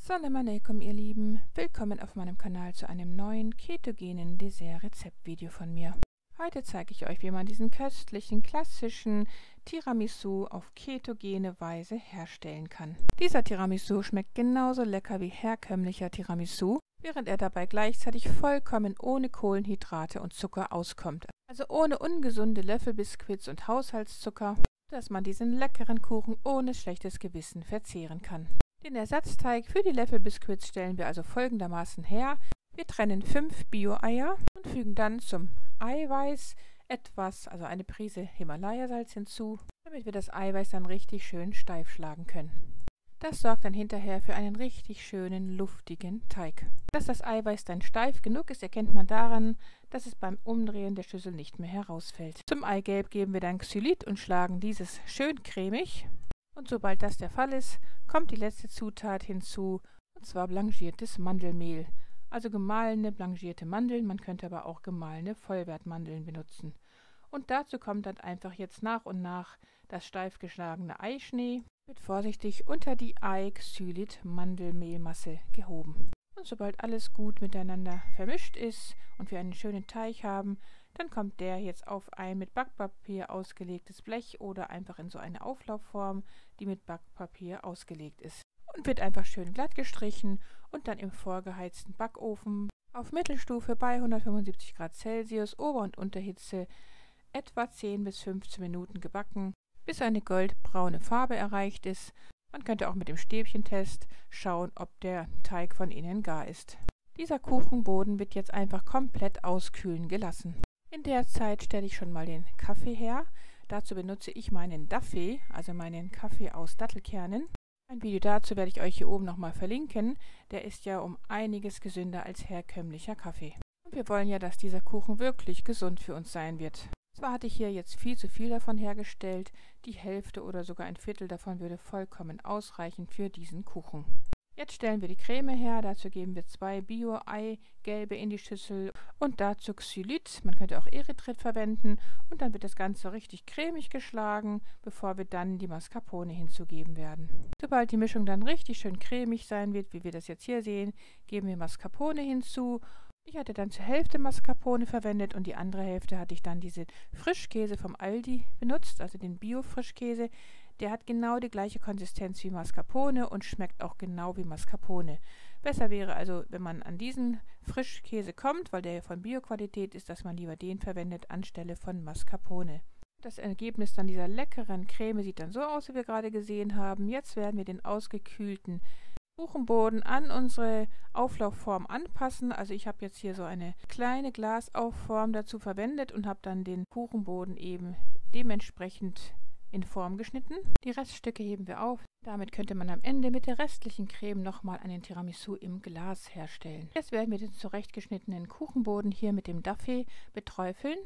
Salam alaikum, ihr Lieben. Willkommen auf meinem Kanal zu einem neuen ketogenen Dessert-Rezeptvideo von mir. Heute zeige ich euch, wie man diesen köstlichen, klassischen Tiramisu auf ketogene Weise herstellen kann. Dieser Tiramisu schmeckt genauso lecker wie herkömmlicher Tiramisu, während er dabei gleichzeitig vollkommen ohne Kohlenhydrate und Zucker auskommt. Also ohne ungesunde Löffelbiskuits und Haushaltszucker, dass man diesen leckeren Kuchen ohne schlechtes Gewissen verzehren kann. Den Ersatzteig für die Löffelbiskuits stellen wir also folgendermaßen her. Wir trennen 5 Bio-Eier und fügen dann zum Eiweiß also eine Prise Himalaya-Salz hinzu, damit wir das Eiweiß dann richtig schön steif schlagen können. Das sorgt dann hinterher für einen richtig schönen, luftigen Teig. Dass das Eiweiß dann steif genug ist, erkennt man daran, dass es beim Umdrehen der Schüssel nicht mehr herausfällt. Zum Eigelb geben wir dann Xylit und schlagen dieses schön cremig. Und sobald das der Fall ist, kommt die letzte Zutat hinzu, und zwar blanchiertes Mandelmehl. Also gemahlene blanchierte Mandeln, man könnte aber auch gemahlene Vollwertmandeln benutzen. Und dazu kommt dann einfach jetzt nach und nach das steif geschlagene Eischnee, wird vorsichtig unter die Ei-Xylit-Mandelmehlmasse gehoben. Und sobald alles gut miteinander vermischt ist und wir einen schönen Teig haben, dann kommt der jetzt auf ein mit Backpapier ausgelegtes Blech oder einfach in so eine Auflaufform, die mit Backpapier ausgelegt ist. Und wird einfach schön glatt gestrichen und dann im vorgeheizten Backofen auf Mittelstufe bei 175 Grad Celsius, Ober- und Unterhitze etwa 10 bis 15 Minuten gebacken, bis eine goldbraune Farbe erreicht ist. Man könnte auch mit dem Stäbchentest schauen, ob der Teig von innen gar ist. Dieser Kuchenboden wird jetzt einfach komplett auskühlen gelassen. In der Zeit stelle ich schon mal den Kaffee her. Dazu benutze ich meinen Daffee, also meinen Kaffee aus Dattelkernen. Ein Video dazu werde ich euch hier oben nochmal verlinken. Der ist ja um einiges gesünder als herkömmlicher Kaffee. Und wir wollen ja, dass dieser Kuchen wirklich gesund für uns sein wird. Zwar hatte ich hier jetzt viel zu viel davon hergestellt, die Hälfte oder sogar ein Viertel davon würde vollkommen ausreichen für diesen Kuchen. Jetzt stellen wir die Creme her, dazu geben wir 2 Bio-Eigelbe in die Schüssel und dazu Xylit, man könnte auch Erythrit verwenden und dann wird das Ganze richtig cremig geschlagen, bevor wir dann die Mascarpone hinzugeben werden. Sobald die Mischung dann richtig schön cremig sein wird, wie wir das jetzt hier sehen, geben wir Mascarpone hinzu. Ich hatte dann zur Hälfte Mascarpone verwendet und die andere Hälfte hatte ich dann diesen Frischkäse vom Aldi benutzt, also den Bio-Frischkäse. Der hat genau die gleiche Konsistenz wie Mascarpone und schmeckt auch genau wie Mascarpone. Besser wäre also, wenn man an diesen Frischkäse kommt, weil der von Bio-Qualität ist, dass man lieber den verwendet anstelle von Mascarpone. Das Ergebnis dann dieser leckeren Creme sieht dann so aus, wie wir gerade gesehen haben. Jetzt werden wir den ausgekühlten Kuchenboden an unsere Auflaufform anpassen. Also ich habe jetzt hier so eine kleine Glasaufform dazu verwendet und habe dann den Kuchenboden eben dementsprechend in Form geschnitten. Die Reststücke heben wir auf. Damit könnte man am Ende mit der restlichen Creme nochmal einen Tiramisu im Glas herstellen. Jetzt werden wir den zurechtgeschnittenen Kuchenboden hier mit dem Daffee beträufeln,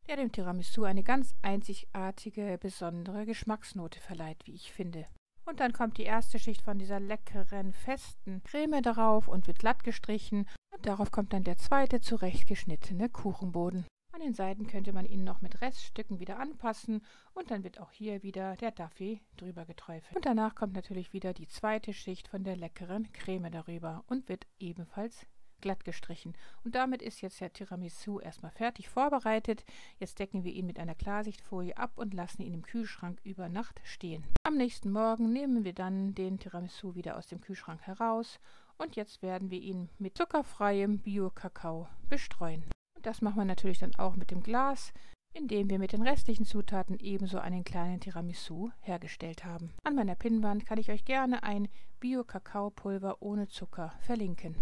der dem Tiramisu eine ganz einzigartige, besondere Geschmacksnote verleiht, wie ich finde. Und dann kommt die erste Schicht von dieser leckeren, festen Creme darauf und wird glatt gestrichen. Und darauf kommt dann der zweite zurechtgeschnittene Kuchenboden. An den Seiten könnte man ihn noch mit Reststücken wieder anpassen und dann wird auch hier wieder der Daffee drüber geträufelt. Und danach kommt natürlich wieder die zweite Schicht von der leckeren Creme darüber und wird ebenfalls glatt gestrichen. Und damit ist jetzt der Tiramisu erstmal fertig vorbereitet. Jetzt decken wir ihn mit einer Klarsichtfolie ab und lassen ihn im Kühlschrank über Nacht stehen. Am nächsten Morgen nehmen wir dann den Tiramisu wieder aus dem Kühlschrank heraus und jetzt werden wir ihn mit zuckerfreiem Bio-Kakao bestreuen. Und das machen wir natürlich dann auch mit dem Glas, in dem wir mit den restlichen Zutaten ebenso einen kleinen Tiramisu hergestellt haben. An meiner Pinnwand kann ich euch gerne ein Bio-Kakaopulver ohne Zucker verlinken.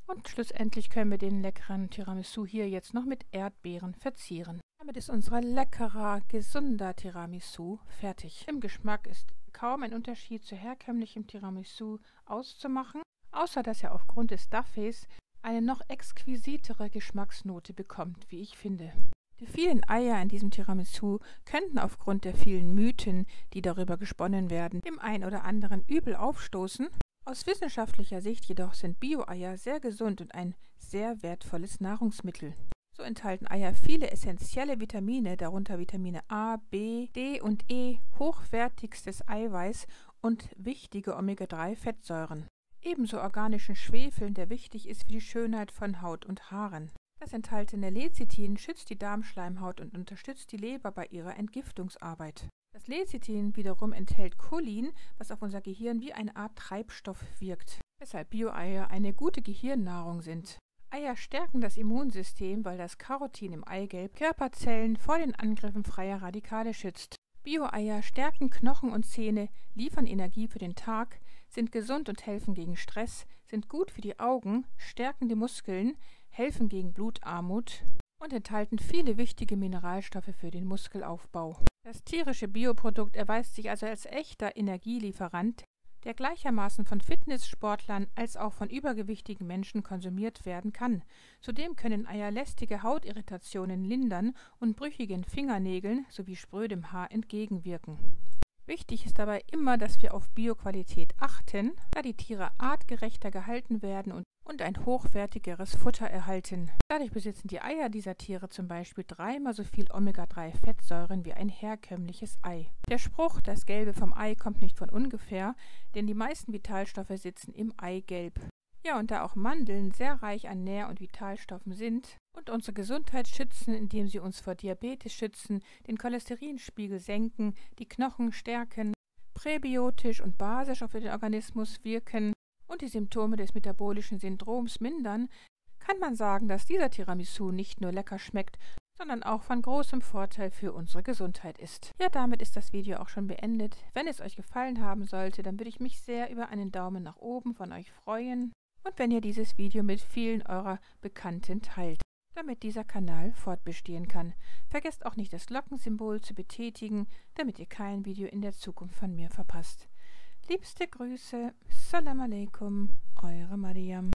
Und schlussendlich können wir den leckeren Tiramisu hier jetzt noch mit Erdbeeren verzieren. Damit ist unser leckerer, gesunder Tiramisu fertig. Im Geschmack ist kaum ein Unterschied zu herkömmlichem Tiramisu auszumachen, außer dass er aufgrund des Daffees eine noch exquisitere Geschmacksnote bekommt, wie ich finde. Die vielen Eier in diesem Tiramisu könnten aufgrund der vielen Mythen, die darüber gesponnen werden, dem einen oder anderen übel aufstoßen. Aus wissenschaftlicher Sicht jedoch sind Bio-Eier sehr gesund und ein sehr wertvolles Nahrungsmittel. So enthalten Eier viele essentielle Vitamine, darunter Vitamine A, B, D und E, hochwertigstes Eiweiß und wichtige Omega-3-Fettsäuren. ebenso organischen Schwefeln, der wichtig ist für die Schönheit von Haut und Haaren. Das enthaltene Lecithin schützt die Darmschleimhaut und unterstützt die Leber bei ihrer Entgiftungsarbeit. Das Lecithin wiederum enthält Cholin, was auf unser Gehirn wie eine Art Treibstoff wirkt, weshalb Bio-Eier eine gute Gehirnnahrung sind. Eier stärken das Immunsystem, weil das Carotin im Eigelb Körperzellen vor den Angriffen freier Radikale schützt. Bio-Eier stärken Knochen und Zähne, liefern Energie für den Tag, sind gesund und helfen gegen Stress, sind gut für die Augen, stärken die Muskeln, helfen gegen Blutarmut und enthalten viele wichtige Mineralstoffe für den Muskelaufbau. Das tierische Bioprodukt erweist sich also als echter Energielieferant, der gleichermaßen von Fitnesssportlern als auch von übergewichtigen Menschen konsumiert werden kann. Zudem können Eier lästige Hautirritationen lindern und brüchigen Fingernägeln sowie sprödem Haar entgegenwirken. Wichtig ist dabei immer, dass wir auf Bioqualität achten, da die Tiere artgerechter gehalten werden und ein hochwertigeres Futter erhalten. Dadurch besitzen die Eier dieser Tiere zum Beispiel 3-mal so viel Omega-3-Fettsäuren wie ein herkömmliches Ei. Der Spruch, das Gelbe vom Ei, kommt nicht von ungefähr, denn die meisten Vitalstoffe sitzen im Eigelb. Ja, und da auch Mandeln sehr reich an Nähr- und Vitalstoffen sind und unsere Gesundheit schützen, indem sie uns vor Diabetes schützen, den Cholesterinspiegel senken, die Knochen stärken, präbiotisch und basisch auf den Organismus wirken und die Symptome des metabolischen Syndroms mindern, kann man sagen, dass dieser Tiramisu nicht nur lecker schmeckt, sondern auch von großem Vorteil für unsere Gesundheit ist. Ja, damit ist das Video auch schon beendet. Wenn es euch gefallen haben sollte, dann würde ich mich sehr über einen Daumen nach oben von euch freuen. Und wenn ihr dieses Video mit vielen eurer Bekannten teilt, damit dieser Kanal fortbestehen kann. Vergesst auch nicht das Glockensymbol zu betätigen, damit ihr kein Video in der Zukunft von mir verpasst. Liebste Grüße, Salam Alaikum, eure Mariam.